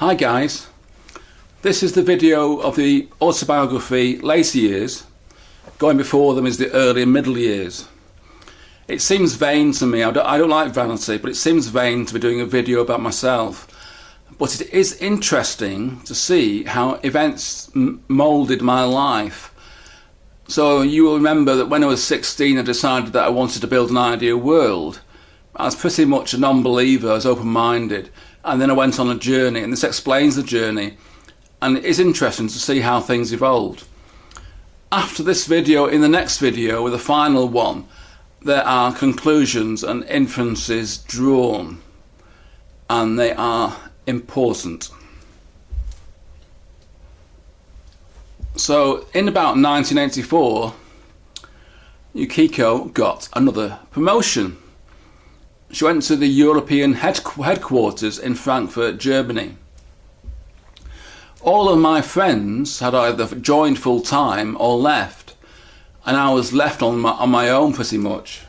Hi guys, this is the video of the autobiography Later Years. Going before them is the early and middle years. It seems vain to me, I don't like vanity, but it seems vain to be doing a video about myself. But it is interesting to see how events moulded my life. So you will remember that when I was 16 I decided that I wanted to build an ideal world. I was pretty much a non-believer, I was open-minded, and then I went on a journey, and this explains the journey, and it is interesting to see how things evolved. After this video, in the next video, with the final one, there are conclusions and inferences drawn, and they are important. So in about 1984, Yukiko got another promotion. She went to the European headquarters in Frankfurt, Germany. All of my friends had either joined full time or left, and I was left on my own pretty much.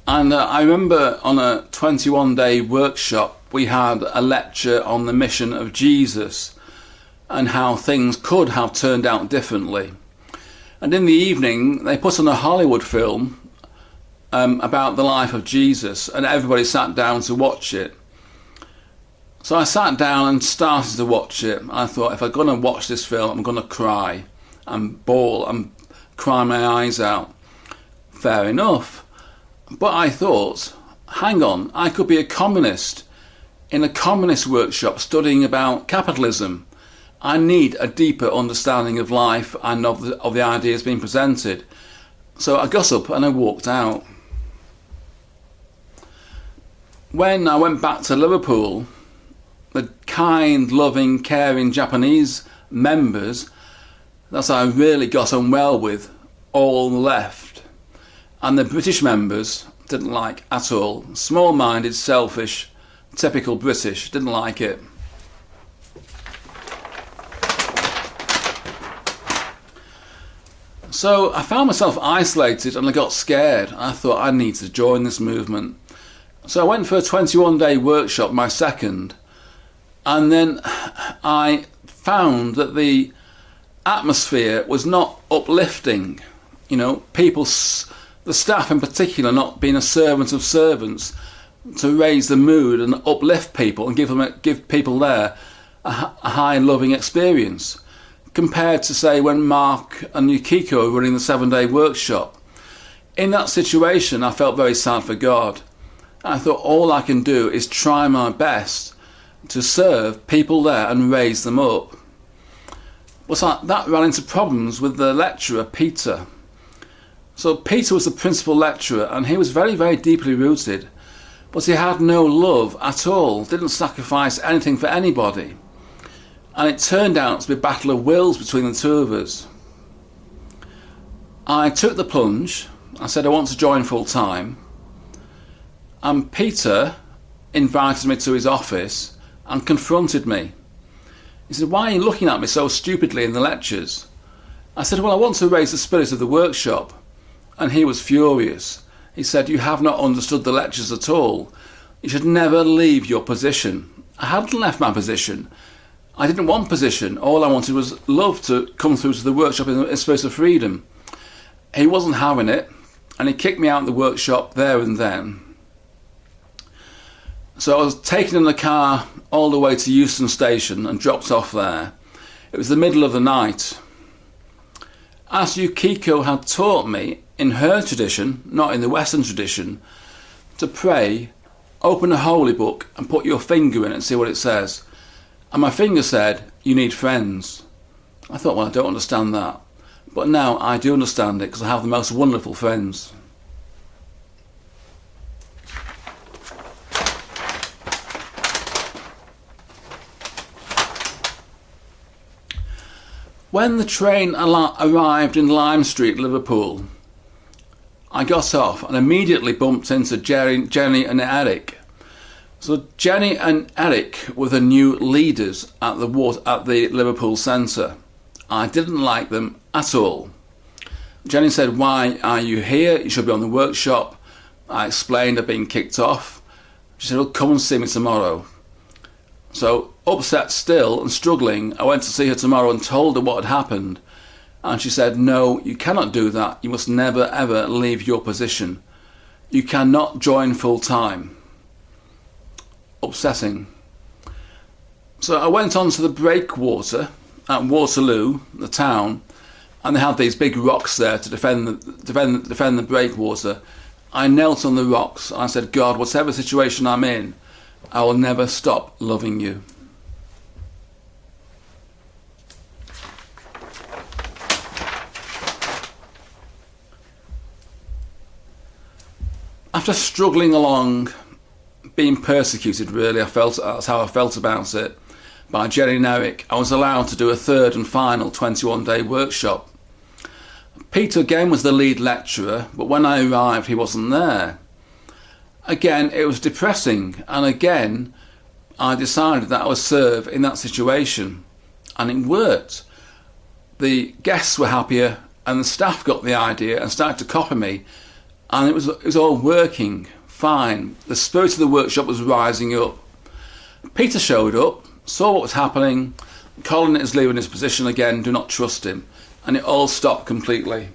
And I remember on a 21-day workshop we had a lecture on the mission of Jesus and how things could have turned out differently. And in the evening they put on a Hollywood film about the life of Jesus, and everybody sat down to watch it. So I sat down and started to watch it. I thought, if I'm going to watch this film, I'm going to cry and bawl and cry my eyes out. Fair enough. But I thought, hang on, I could be a communist in a communist workshop studying about capitalism. I need a deeper understanding of life and of the ideas being presented. So I got up and I walked out. When I went back to Liverpool, the kind, loving, caring Japanese members that I really got on well with all left, and the British members didn't like at all. Small-minded, selfish, typical British, didn't like it. So I found myself isolated and I got scared. I thought I need to join this movement. So I went for a 21-day workshop, my second, and then I found that the atmosphere was not uplifting. You know, people, the staff in particular, not being a servant of servants, to raise the mood and uplift people and give people there a high and loving experience, compared to, say, when Mark and Yukiko were running the 7-day workshop. In that situation I felt very sad for God. I thought all I can do is try my best to serve people there and raise them up. But that ran into problems with the lecturer, Peter. So Peter was the principal lecturer, and he was very, very deeply rooted, but he had no love at all, didn't sacrifice anything for anybody. And it turned out to be a battle of wills between the two of us. I took the plunge. I said I want to join full time. And Peter invited me to his office and confronted me. He said, "Why are you looking at me so stupidly in the lectures?" I said, "Well, I want to raise the spirit of the workshop." And he was furious. He said, "You have not understood the lectures at all. You should never leave your position." I hadn't left my position. I didn't want position. All I wanted was love to come through to the workshop in a space of freedom. He wasn't having it, and he kicked me out of the workshop there and then. So I was taken in the car all the way to Euston Station and dropped off there. It was the middle of the night. As Yukiko had taught me, in her tradition, not in the Western tradition, to pray, open a holy book and put your finger in it and see what it says. And my finger said, "You need friends." I thought, well, I don't understand that. But now I do understand it, because I have the most wonderful friends. When the train arrived in Lime Street, Liverpool, I got off and immediately bumped into Jenny and Eric. So Jenny and Eric were the new leaders at the Liverpool Centre. I didn't like them at all. Jenny said, "Why are you here? You should be on the workshop." I explained I'd been kicked off. She said, "Well, come and see me tomorrow." So, upset still and struggling, I went to see her tomorrow and told her what had happened. And she said, "No, you cannot do that. You must never ever leave your position. You cannot join full time." Upsetting. So I went on to the breakwater at Waterloo, the town, and they had these big rocks there to defend the breakwater. I knelt on the rocks and I said, "God, whatever situation I'm in, I will never stop loving you." After struggling along, being persecuted really, that's how I felt about it, by Jenny and Eric, I was allowed to do a third and final 21-day workshop. Peter again was the lead lecturer, but when I arrived he wasn't there. Again, it was depressing, and again I decided that I would serve in that situation, and it worked. The guests were happier and the staff got the idea and started to copy me, and it was all working fine. The spirit of the workshop was rising up. Peter showed up, saw what was happening. Colin is leaving his position again, do not trust him, and it all stopped completely.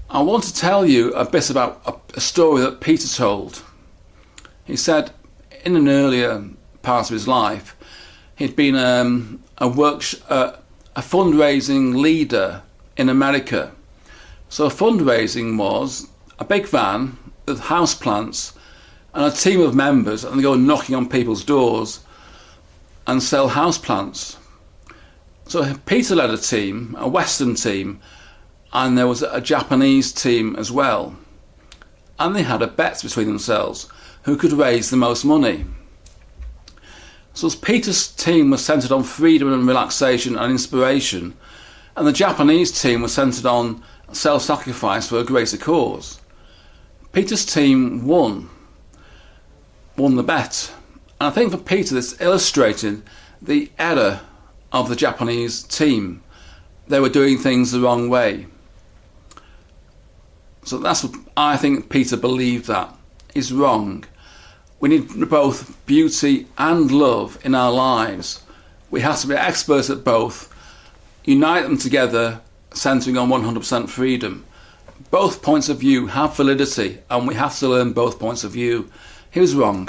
I want to tell you a bit about a story that Peter told. He said in an earlier part of his life he'd been a fundraising leader in America. So fundraising was a big van with houseplants and a team of members, and they go knocking on people's doors and sell houseplants. So Peter led a team, a Western team, and there was a Japanese team as well. And they had a bet between themselves who could raise the most money. So Peter's team was centred on freedom and relaxation and inspiration, and the Japanese team was centred on self-sacrifice for a greater cause. Peter's team won the bet. And I think for Peter this illustrated the error of the Japanese team. They were doing things the wrong way. So that's what I think Peter believed that is wrong. We need both beauty and love in our lives. We have to be experts at both, unite them together, centering on 100% freedom. Both points of view have validity, and we have to learn both points of view. He was wrong.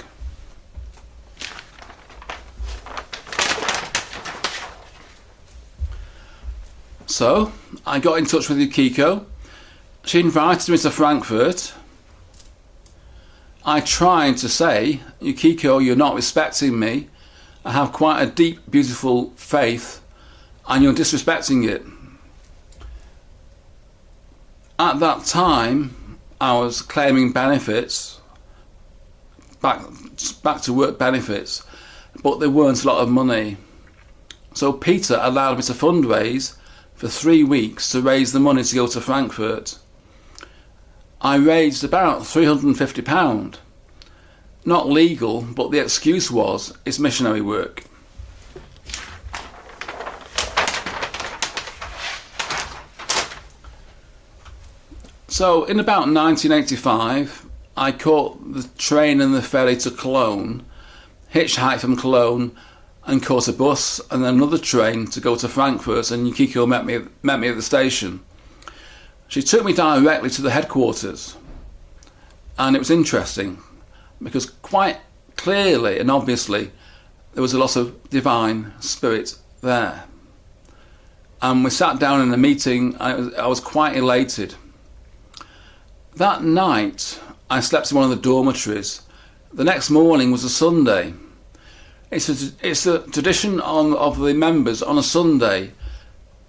So I got in touch with Yukiko. She invited me to Frankfurt. I tried to say, "Yukiko, you're not respecting me. I have quite a deep, beautiful faith, and you're disrespecting it." At that time, I was claiming benefits, back to work benefits, but there weren't a lot of money. So Peter allowed me to fundraise for 3 weeks to raise the money to go to Frankfurt. I raised about £350. Not legal, but the excuse was it's missionary work. So in about 1985, I caught the train and the ferry to Cologne, hitchhiked from Cologne and caught a bus and then another train to go to Frankfurt, and Yukiko met me at the station. She took me directly to the headquarters, and it was interesting because quite clearly and obviously there was a lot of divine spirit there. And we sat down in a meeting. I was quite elated. That night I slept in one of the dormitories. The next morning was a Sunday. It's a tradition of the members on a Sunday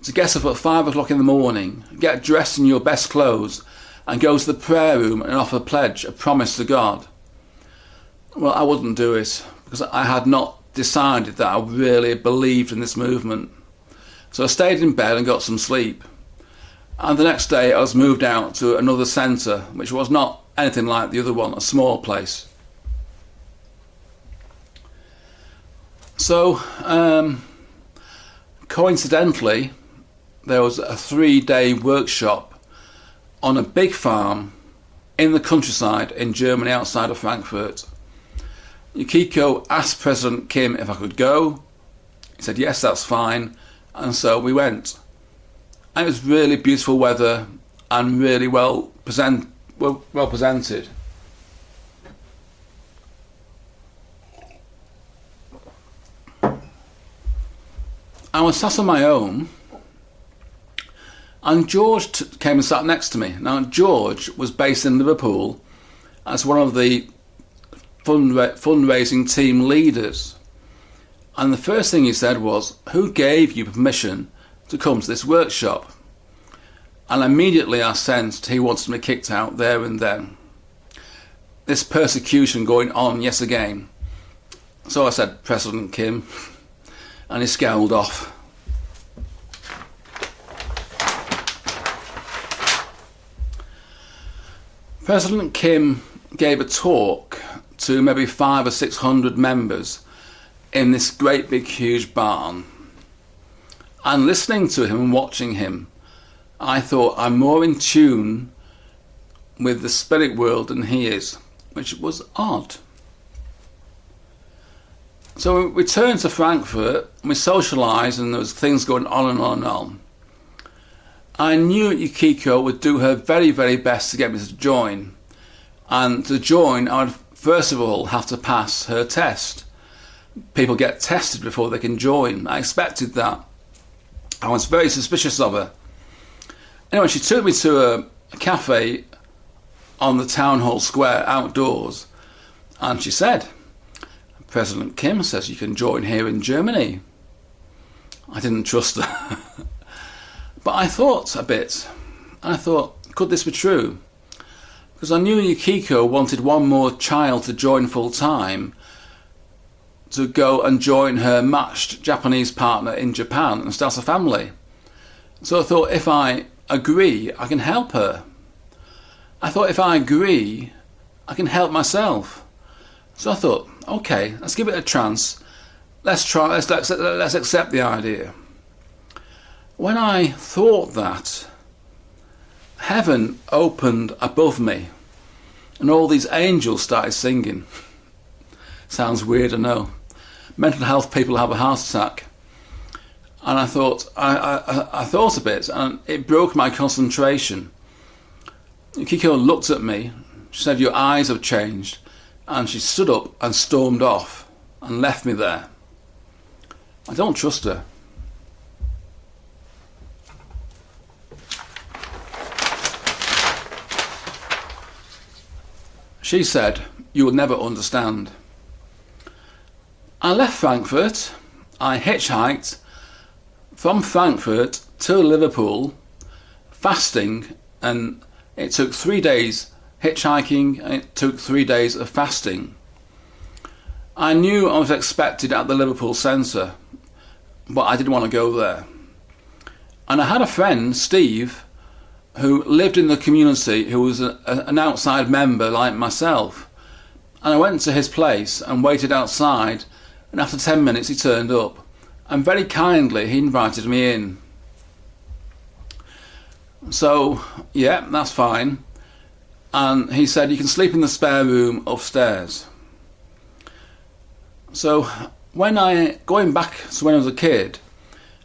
to get up at 5 o'clock in the morning, get dressed in your best clothes and go to the prayer room and offer a pledge, a promise to God. Well, I wouldn't do it because I had not decided that I really believed in this movement. So I stayed in bed and got some sleep. And the next day I was moved out to another centre, which was not anything like the other one, a small place. So, coincidentally, there was a 3-day workshop on a big farm in the countryside in Germany outside of Frankfurt. Yukiko asked President Kim if I could go. He said, yes, that's fine. And so we went. And it was really beautiful weather and really well presented. I was sat on my own, and George came and sat next to me. Now, George was based in Liverpool as one of the fundraising team leaders. And the first thing he said was, who gave you permission to come to this workshop? And immediately I sensed he wanted me kicked out there and then. This persecution going on yet again. So I said, President Kim, and he scowled off. President Kim gave a talk to maybe 500 or 600 members in this great big huge barn. And listening to him and watching him, I thought I'm more in tune with the spirit world than he is, which was odd. So we returned to Frankfurt and we socialised, and there was things going on and on and on. I knew Yukiko would do her very, very best to get me to join. And to join, I would first of all have to pass her test. People get tested before they can join. I expected that. I was very suspicious of her. Anyway, she took me to a cafe on the town hall square outdoors, and she said, President Kim says you can join here in Germany. I didn't trust her. But I thought a bit. I thought, could this be true? Because I knew Yukiko wanted one more child to join full time, to go and join her matched Japanese partner in Japan and start a family. So I thought, if I agree, I can help her. I thought, if I agree, I can help myself. So I thought, okay, let's give it a chance. Let's try. Let's accept the idea. When I thought that, heaven opened above me, and all these angels started singing. Sounds weird, I know. Mental health people have a heart attack. And I thought, I thought a bit, and it broke my concentration. Yukiko looked at me. She said, your eyes have changed. And she stood up and stormed off and left me there. I don't trust her. She said, you will never understand. I left Frankfurt. I hitchhiked from Frankfurt to Liverpool, fasting, and it took 3 days hitchhiking, and it took 3 days of fasting. I knew I was expected at the Liverpool Centre, but I didn't want to go there. And I had a friend, Steve, who lived in the community, who was an outside member like myself. And I went to his place and waited outside, and after 10 minutes he turned up. And very kindly he invited me in. So, yeah, that's fine. And he said, you can sleep in the spare room upstairs. So, going back to when I was a kid,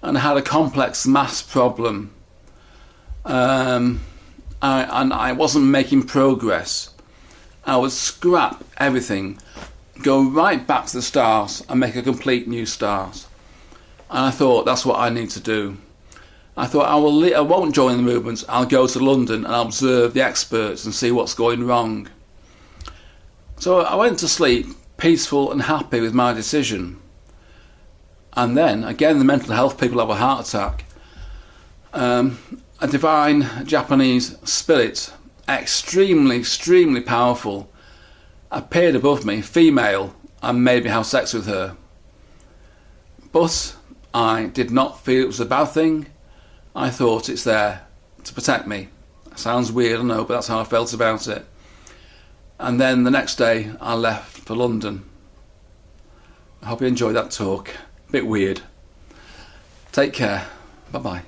and I had a complex maths problem, and I wasn't making progress, I would scrap everything, go right back to the start and make a complete new start. And I thought, that's what I need to do. I thought, I won't join the movement, I'll go to London and I'll observe the experts and see what's going wrong. So I went to sleep, peaceful and happy with my decision. And then, again, the mental health people have a heart attack. A divine Japanese spirit, extremely, extremely powerful, appeared above me, female, and made me have sex with her. But I did not feel it was a bad thing. I thought it's there to protect me. Sounds weird, I know, but that's how I felt about it. And then the next day I left for London. I hope you enjoyed that talk. A bit weird. Take care. Bye-bye.